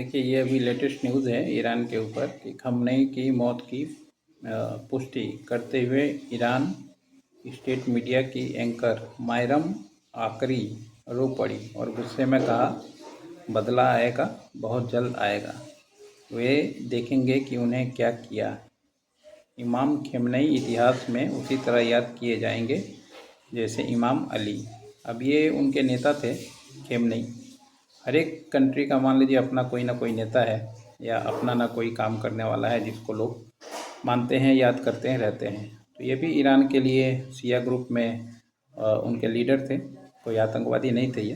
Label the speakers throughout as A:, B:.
A: देखिए, ये अभी लेटेस्ट न्यूज़ है ईरान के ऊपर कि खamenei की मौत की पुष्टि करते हुए ईरान स्टेट मीडिया की एंकर मायरम आकरी रो पड़ी और गुस्से में कहा, बदला आएगा, बहुत जल्द आएगा। वे देखेंगे कि उन्हें क्या किया। इमाम खamenei इतिहास में उसी तरह याद किए जाएंगे जैसे इमाम अली। अब ये उनके नेता थे खamenei। हर एक कंट्री का मान लीजिए अपना कोई ना कोई नेता है या अपना ना कोई काम करने वाला है जिसको लोग मानते हैं, याद करते हैं, रहते हैं। तो ये भी ईरान के लिए शिया ग्रुप में उनके लीडर थे, कोई आतंकवादी नहीं थे ये।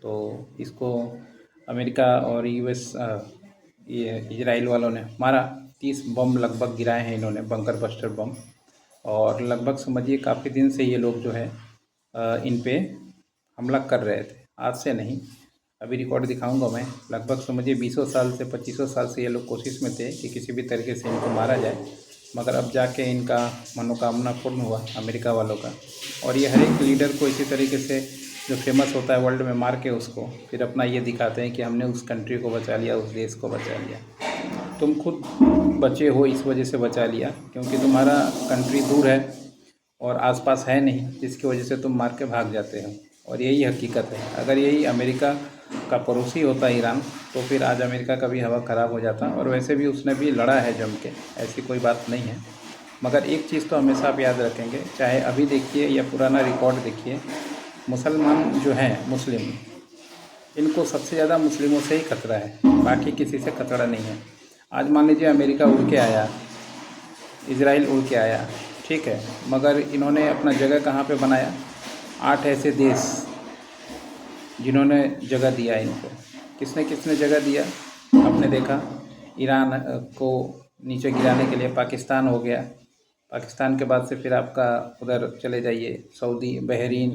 A: तो इसको अमेरिका और यूएस ये इजराइल वालों ने मारा। 30 बम लगभग गिराए हैं इन्होंने, बंकर बस्टर बम। और लगभग समझिए काफ़ी दिन से ये लोग जो है इन पे हमला कर रहे थे, आज से नहीं। अभी रिकॉर्ड दिखाऊंगा मैं। लगभग समझिए 20 साल से 25 साल से ये लोग कोशिश में थे कि किसी भी तरीके से इनको मारा जाए, मगर अब जाके इनका मनोकामना पूर्ण हुआ अमेरिका वालों का। और ये हर एक लीडर को इसी तरीके से जो फेमस होता है वर्ल्ड में, मार के उसको फिर अपना ये दिखाते हैं कि हमने उस कंट्री को बचा लिया, उस देश को बचा लिया। तुम खुद बचे हो इस वजह से बचा लिया क्योंकि तुम्हारा कंट्री दूर है और आसपास है नहीं, जिसकी वजह से तुम मार के भाग जाते हो। और यही हकीकत है। अगर यही अमेरिका का पड़ोसी होता ईरान तो फिर आज अमेरिका का भी हवा ख़राब हो जाता। और वैसे भी उसने भी लड़ा है जम के, ऐसी कोई बात नहीं है। मगर एक चीज़ तो हमेशा आप याद रखेंगे, चाहे अभी देखिए या पुराना रिकॉर्ड देखिए, मुसलमान जो हैं, मुस्लिम, इनको सबसे ज़्यादा मुस्लिमों से ही खतरा है, बाकी किसी से खतरा नहीं है। आज मान लीजिए अमेरिका उड़ के आया, इजराइल उड़ के आया, ठीक है, मगर इन्होंने अपना जगह कहाँ पे बनाया? 8 ऐसे देश जिन्होंने जगह दिया इनको। किसने किसने जगह दिया? आपने देखा, ईरान को नीचे गिराने के लिए पाकिस्तान हो गया। पाकिस्तान के बाद से फिर आपका उधर चले जाइए, सऊदी, बहरीन,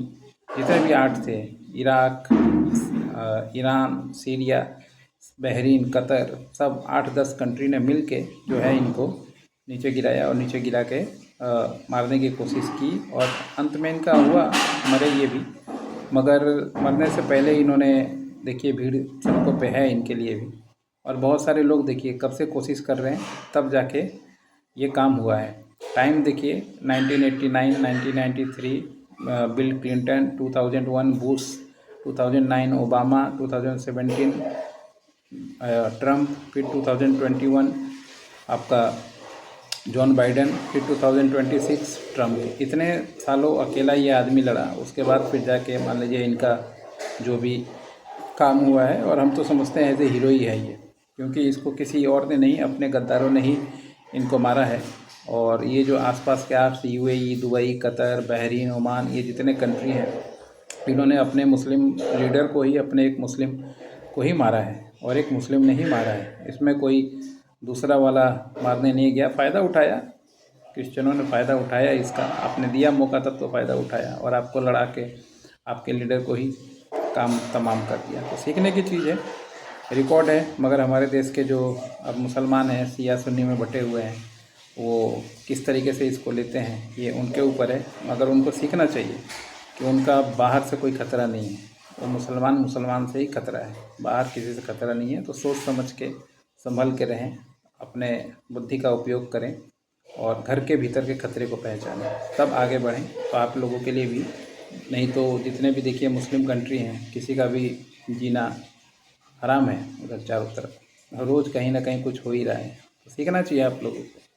A: जितने भी 8 थे, Iraq, Iran, Syria, Bahrain, Qatar, सब 8-10 कंट्री ने मिल के जो है इनको नीचे गिराया और नीचे गिरा के मारने की कोशिश की। और अंत में इनका हुआ, मरे ये भी, मगर मरने से पहले इन्होंने, देखिए भीड़ सड़कों पे है इनके लिए भी। और बहुत सारे लोग देखिए कब से कोशिश कर रहे हैं, तब जाके ये काम हुआ है। टाइम देखिए 1989, 1993 bill Clinton, 2001 Bush, 2009 Obama, 2017 Trump, फिर 2021 आपका जॉन बाइडेन, फिर 2026 ट्रंप। इतने सालों अकेला ये आदमी लड़ा, उसके बाद फिर जाके मान लीजिए इनका जो भी काम हुआ है। और हम तो समझते हैं एज ए हीरो ही है ये, क्योंकि इसको किसी और ने नहीं, अपने गद्दारों ने ही इनको मारा है। और ये जो आसपास के आप UAE, Dubai, Qatar, Bahrain, Oman, ये जितने कंट्री हैं, इन्होंने अपने मुस्लिम लीडर को ही, अपने एक मुस्लिम को ही मारा है और एक मुस्लिम ने ही मारा है। इसमें कोई दूसरा वाला मारने नहीं गया, फ़ायदा उठाया। क्रिश्चियनों ने फ़ायदा उठाया इसका, आपने दिया मौका तब तो फ़ायदा उठाया और आपको लड़ा के आपके लीडर को ही काम तमाम कर दिया। तो सीखने की चीज़ है, रिकॉर्ड है। मगर हमारे देश के जो अब मुसलमान हैं, शिया सुन्नी में बटे हुए हैं, वो किस तरीके से इसको लेते हैं ये उनके ऊपर है। मगर उनको सीखना चाहिए कि उनका बाहर से कोई खतरा नहीं है, वो मुसलमान से ही खतरा है, बाहर किसी से खतरा नहीं है। तो सोच समझ के, संभल के रहें, अपने बुद्धि का उपयोग करें और घर के भीतर के खतरे को पहचानें, तब आगे बढ़ें। तो आप लोगों के लिए भी, नहीं तो जितने भी देखिए मुस्लिम कंट्री हैं, किसी का भी जीना हराम है उधर चारों तरफ, रोज़ कहीं ना कहीं कुछ हो ही रहा है। तो सीखना चाहिए आप लोगों को।